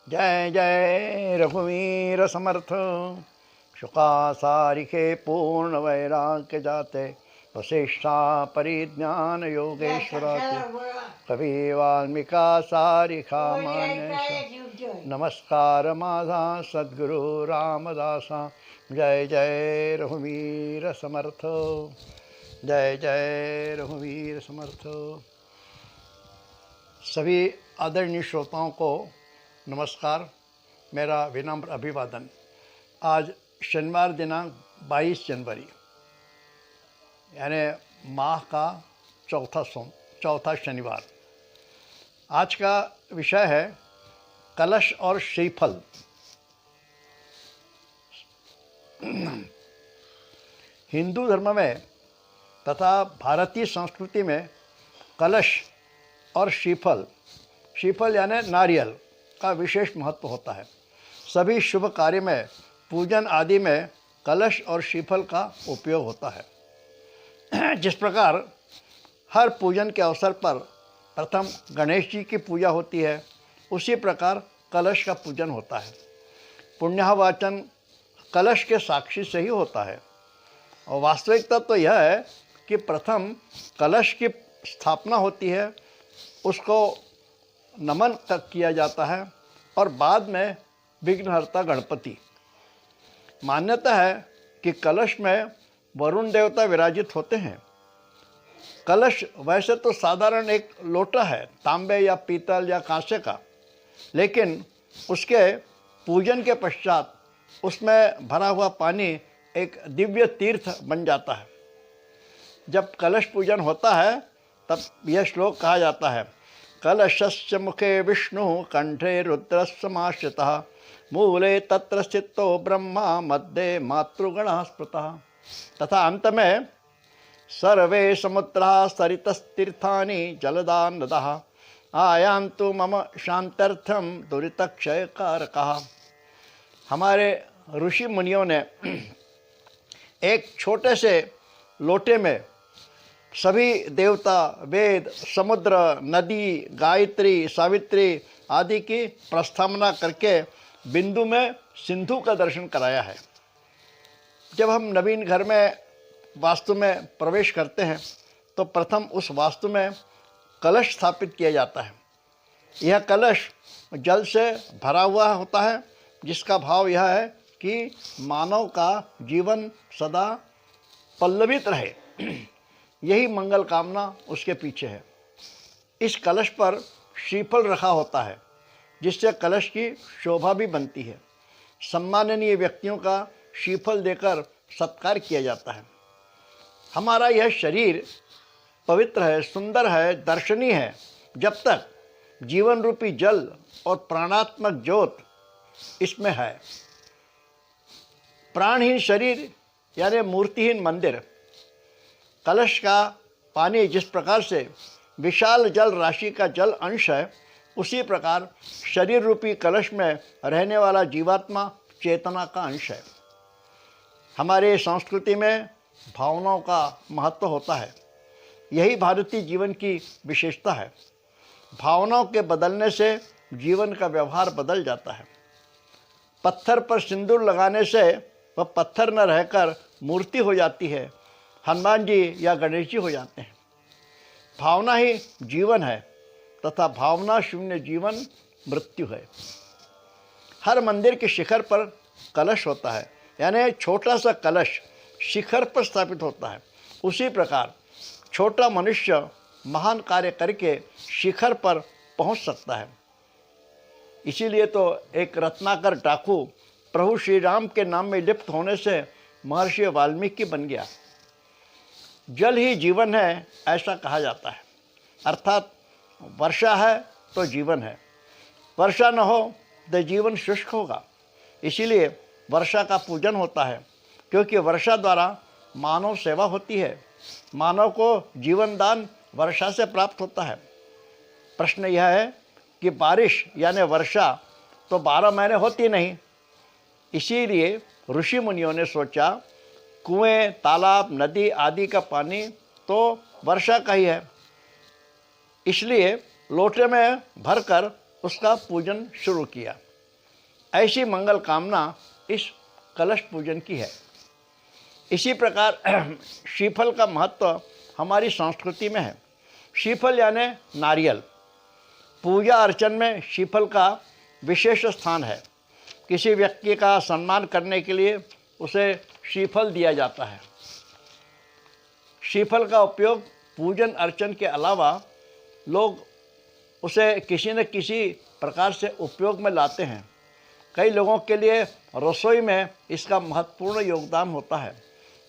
जय जय रघुवीर समर्थ। शुका सारिके पूर्ण वैराग्य जाते, वशिष्ठा परिज्ञान योगेश्वराते, कवि वाल्मीका सारिका मान्य। नमस्कार माझा सद्गुरु रामदासा। जय जय रघुवीर समर्थ। जय जय रघुवीर समर्थ। सभी आदरणीय श्रोताओं को नमस्कार, मेरा विनम्र अभिवादन। आज शनिवार दिनांक 22 जनवरी यानी माह का चौथा शनिवार। आज का विषय है कलश और श्रीफल। हिंदू धर्म में तथा भारतीय संस्कृति में कलश और श्रीफल यानी नारियल का विशेष महत्व होता है। सभी शुभ कार्य में, पूजन आदि में कलश और श्रीफल का उपयोग होता है। जिस प्रकार हर पूजन के अवसर पर प्रथम गणेश जी की पूजा होती है, उसी प्रकार कलश का पूजन होता है। पुण्यवाचन कलश के साक्षी से ही होता है। और वास्तविकता तो यह है कि प्रथम कलश की स्थापना होती है, उसको नमन तक किया जाता है और बाद में विघ्नहर्ता गणपति। मान्यता है कि कलश में वरुण देवता विराजित होते हैं। कलश वैसे तो साधारण एक लोटा है, तांबे या पीतल या कांसे का, लेकिन उसके पूजन के पश्चात उसमें भरा हुआ पानी एक दिव्य तीर्थ बन जाता है। जब कलश पूजन होता है तब यह श्लोक कहा जाता है, कलशस्य मुखे विष्णु कंठे रुद्र समाश्रितः, मूले तत्र स्थितो ब्रह्मा मध्ये मातृगणः स्मृतः। तथा अंत में सर्वे समुद्राः सरितस्तीर्थानि जलदा नदः, आयान्तु मम शांत्यर्थम दुरितक्षयकारकः। हमारे ऋषि मुनियों ने एक छोटे से लोटे में सभी देवता, वेद, समुद्र, नदी, गायत्री, सावित्री आदि की प्रस्तावना करके बिंदु में सिंधु का दर्शन कराया है। जब हम नवीन घर में वास्तु में प्रवेश करते हैं तो प्रथम उस वास्तु में कलश स्थापित किया जाता है। यह कलश जल से भरा हुआ होता है, जिसका भाव यह है कि मानव का जीवन सदा पल्लवित रहे, यही मंगल कामना उसके पीछे है। इस कलश पर श्रीफल रखा होता है, जिससे कलश की शोभा भी बनती है। सम्माननीय व्यक्तियों का श्रीफल देकर सत्कार किया जाता है। हमारा यह शरीर पवित्र है, सुंदर है, दर्शनीय है, जब तक जीवन रूपी जल और प्राणात्मक ज्योत इसमें है। प्राणहीन शरीर यानी मूर्तिहीन मंदिर। कलश का पानी जिस प्रकार से विशाल जल राशि का जल अंश है, उसी प्रकार शरीर रूपी कलश में रहने वाला जीवात्मा चेतना का अंश है। हमारे संस्कृति में भावनाओं का महत्व होता है। यही भारतीय जीवन की विशेषता है। भावनाओं के बदलने से जीवन का व्यवहार बदल जाता है। पत्थर पर सिंदूर लगाने से वह पत्थर न रहकर मूर्ति हो जाती है, हनुमान जी या गणेश जी हो जाते हैं। भावना ही जीवन है तथा भावना शून्य जीवन मृत्यु है। हर मंदिर के शिखर पर कलश होता है, यानी छोटा सा कलश शिखर पर स्थापित होता है। उसी प्रकार छोटा मनुष्य महान कार्य करके शिखर पर पहुंच सकता है। इसीलिए तो एक रत्नाकर डाकू प्रभु श्री राम के नाम में लिप्त होने से महर्षि वाल्मीकि बन गया। जल ही जीवन है, ऐसा कहा जाता है। अर्थात वर्षा है तो जीवन है, वर्षा न हो तो जीवन शुष्क होगा। इसीलिए वर्षा का पूजन होता है, क्योंकि वर्षा द्वारा मानव सेवा होती है। मानव को जीवन दान वर्षा से प्राप्त होता है। प्रश्न यह है कि बारिश यानी वर्षा तो 12 महीने होती नहीं। इसीलिए ऋषि मुनियों ने सोचा कुएं, तालाब, नदी आदि का पानी तो वर्षा का ही है, इसलिए लोटे में भरकर उसका पूजन शुरू किया। ऐसी मंगल कामना इस कलश पूजन की है। इसी प्रकार श्रीफल का महत्व हमारी संस्कृति में है। श्रीफल यानी नारियल। पूजा अर्चन में श्रीफल का विशेष स्थान है। किसी व्यक्ति का सम्मान करने के लिए उसे श्रीफल दिया जाता है। श्रीफल का उपयोग पूजन अर्चन के अलावा लोग उसे किसी न किसी प्रकार से उपयोग में लाते हैं। कई लोगों के लिए रसोई में इसका महत्वपूर्ण योगदान होता है।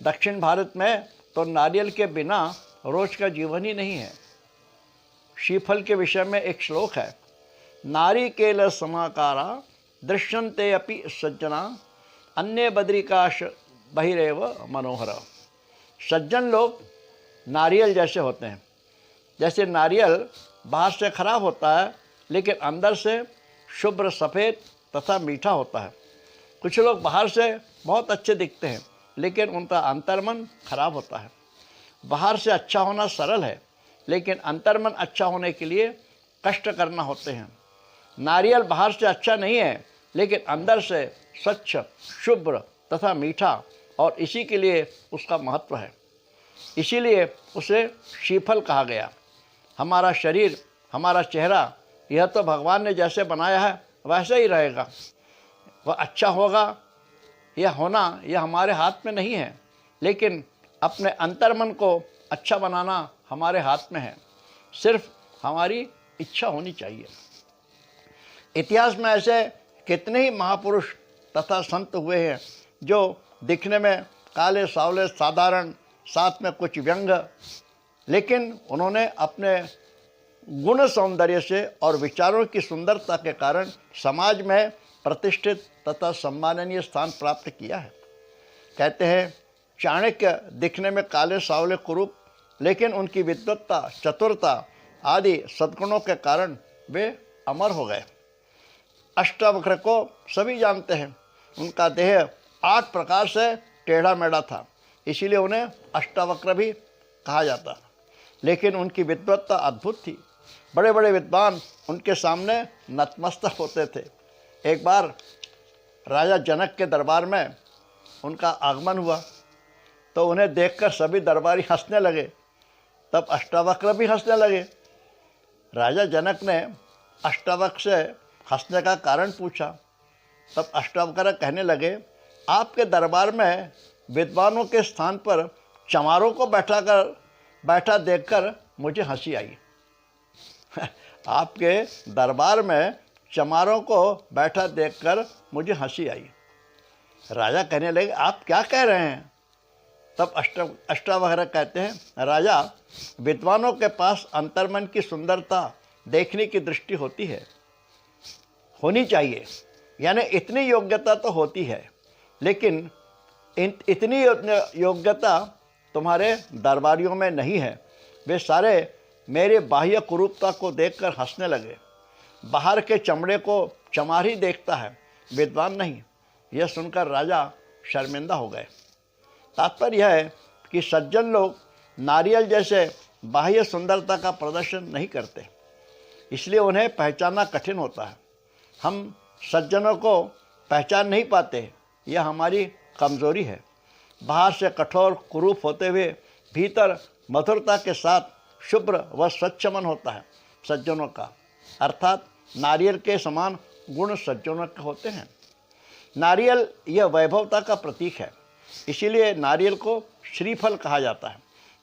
दक्षिण भारत में तो नारियल के बिना रोज का जीवन ही नहीं है। श्रीफल के विषय में एक श्लोक है, नारिकेल समाकारा दृश्यन्ते अपि सज्जना अन्य बद्रिकाश बहिरेव मनोहर। सज्जन लोग नारियल जैसे होते हैं। जैसे नारियल बाहर से खराब होता है लेकिन अंदर से शुभ्र सफ़ेद तथा मीठा होता है। कुछ लोग बाहर से बहुत अच्छे दिखते हैं लेकिन उनका अंतर्मन खराब होता है। बाहर से अच्छा होना सरल है लेकिन अंतर्मन अच्छा होने के लिए कष्ट करना होते हैं। नारियल बाहर से अच्छा नहीं है लेकिन अंदर से स्वच्छ, शुभ्र तथा मीठा, और इसी के लिए उसका महत्व है। इसीलिए उसे श्रीफल कहा गया। हमारा शरीर, हमारा चेहरा, यह तो भगवान ने जैसे बनाया है वैसे ही रहेगा। वह अच्छा होगा यह होना यह हमारे हाथ में नहीं है, लेकिन अपने अंतर्मन को अच्छा बनाना हमारे हाथ में है। सिर्फ हमारी इच्छा होनी चाहिए। इतिहास में ऐसे कितने ही महापुरुष तथा संत हुए हैं जो दिखने में काले सावले साधारण, साथ में कुछ व्यंग, लेकिन उन्होंने अपने गुण सौंदर्य से और विचारों की सुंदरता के कारण समाज में प्रतिष्ठित तथा सम्माननीय स्थान प्राप्त किया है। कहते हैं, चाणक्य दिखने में काले सावले कुरूप, लेकिन उनकी विद्वत्ता, चतुरता आदि सद्गुणों के कारण वे अमर हो गए। अष्टावक्र को सभी जानते हैं। उनका देह 8 प्रकार से टेढ़ा मेढ़ा था, इसीलिए उन्हें अष्टावक्र भी कहा जाता। लेकिन उनकी विद्वत्ता अद्भुत थी। बड़े बड़े विद्वान उनके सामने नतमस्तक होते थे। एक बार राजा जनक के दरबार में उनका आगमन हुआ तो उन्हें देखकर सभी दरबारी हंसने लगे। तब अष्टावक्र भी हंसने लगे। राजा जनक ने अष्टावक्र से हंसने का कारण पूछा। तब अष्टावक्र कहने लगे, आपके दरबार में विद्वानों के स्थान पर चमारों को बैठा देखकर मुझे हंसी आई। आपके दरबार में चमारों को बैठा देखकर मुझे हंसी आई। राजा कहने लगे, आप क्या कह रहे हैं? तब अष्टावक्र कहते हैं, राजा, विद्वानों के पास अंतर्मन की सुंदरता देखने की दृष्टि होनी चाहिए, यानी इतनी योग्यता तो होती है, लेकिन इतनी योग्यता तुम्हारे दरबारियों में नहीं है। वे सारे मेरे बाह्य कुरूपता को देखकर हंसने लगे। बाहर के चमड़े को चमार ही देखता है, विद्वान नहीं। यह सुनकर राजा शर्मिंदा हो गए। तात्पर्य यह है कि सज्जन लोग नारियल जैसे बाह्य सुंदरता का प्रदर्शन नहीं करते, इसलिए उन्हें पहचानना कठिन होता है। हम सज्जनों को पहचान नहीं पाते, यह हमारी कमजोरी है। बाहर से कठोर कुरूप होते हुए भीतर मधुरता के साथ शुभ्र व स्वच्छ मन होता है सज्जनों का, अर्थात नारियल के समान गुण सज्जनों के होते हैं। नारियल यह वैभवता का प्रतीक है, इसीलिए नारियल को श्रीफल कहा जाता है।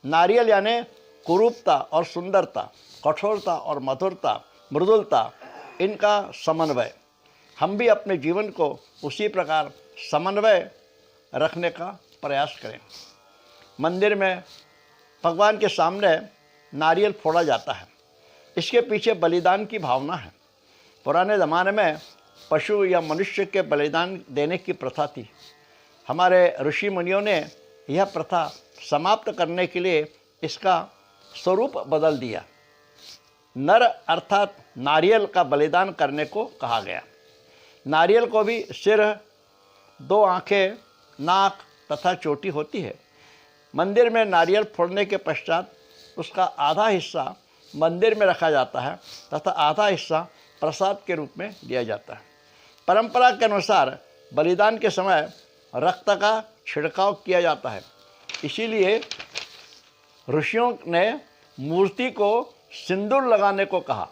नारियल यानी कुरूपता और सुंदरता, कठोरता और मधुरता, मृदुलता, इनका समन्वय। हम भी अपने जीवन को उसी प्रकार समन्वय रखने का प्रयास करें। मंदिर में भगवान के सामने नारियल फोड़ा जाता है। इसके पीछे बलिदान की भावना है। पुराने ज़माने में पशु या मनुष्य के बलिदान देने की प्रथा थी। हमारे ऋषि मुनियों ने यह प्रथा समाप्त करने के लिए इसका स्वरूप बदल दिया। नर अर्थात नारियल का बलिदान करने को कहा गया। नारियल को भी सिर, 2 आँखें, नाक तथा चोटी होती है। मंदिर में नारियल फोड़ने के पश्चात उसका आधा हिस्सा मंदिर में रखा जाता है तथा आधा हिस्सा प्रसाद के रूप में दिया जाता है। परंपरा के अनुसार बलिदान के समय रक्त का छिड़काव किया जाता है। इसीलिए ऋषियों ने मूर्ति को सिंदूर लगाने को कहा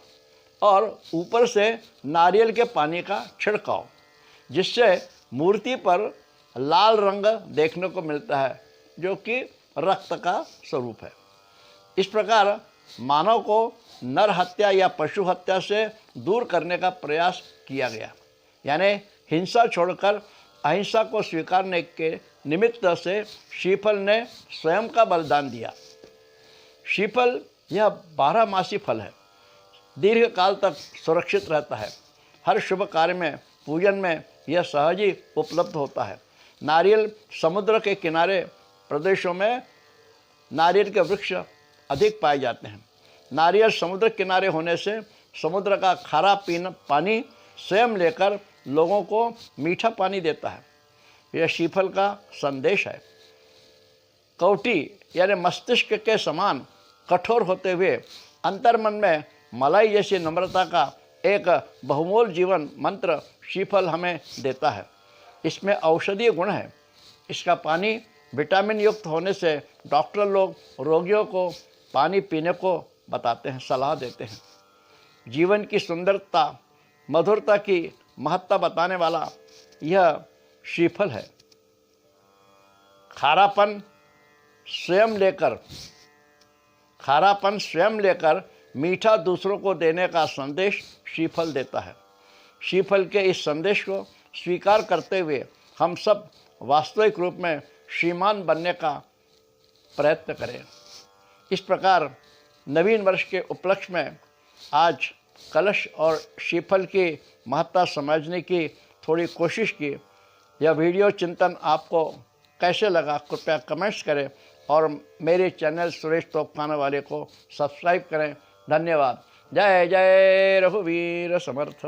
और ऊपर से नारियल के पानी का छिड़काव, जिससे मूर्ति पर लाल रंग देखने को मिलता है, जो कि रक्त का स्वरूप है। इस प्रकार मानव को नर हत्या या पशु हत्या से दूर करने का प्रयास किया गया, यानी हिंसा छोड़कर अहिंसा को स्वीकारने के निमित्त से श्रीफल ने स्वयं का बलिदान दिया। श्रीफल यह 12 मासी फल है, दीर्घ काल तक सुरक्षित रहता है। हर शुभ कार्य में, पूजन में यह सहज ही उपलब्ध होता है। नारियल समुद्र के किनारे प्रदेशों में नारियल के वृक्ष अधिक पाए जाते हैं। नारियल समुद्र किनारे होने से समुद्र का खारा पानी स्वयं लेकर लोगों को मीठा पानी देता है। यह श्रीफल का संदेश है। कौटी यानी मस्तिष्क के समान कठोर होते हुए अंतर्मन में मलाई जैसी नम्रता का एक बहुमूल्य जीवन मंत्र श्रीफल हमें देता है। इसमें औषधीय गुण है। इसका पानी विटामिन युक्त होने से डॉक्टर लोग रोगियों को पानी पीने को बताते हैं, सलाह देते हैं। जीवन की सुंदरता, मधुरता की महत्ता बताने वाला यह श्रीफल है। खारापन स्वयं लेकर मीठा दूसरों को देने का संदेश श्रीफल देता है। श्रीफल के इस संदेश को स्वीकार करते हुए हम सब वास्तविक रूप में श्रीमान बनने का प्रयत्न करें। इस प्रकार नवीन वर्ष के उपलक्ष्य में आज कलश और श्रीफल की महत्ता समझने की थोड़ी कोशिश की। यह वीडियो चिंतन आपको कैसे लगा कृपया कमेंट्स करें और मेरे चैनल सुरेश तोपखाना वाले को सब्सक्राइब करें। धन्यवाद। जय जय रघुवीर समर्थ।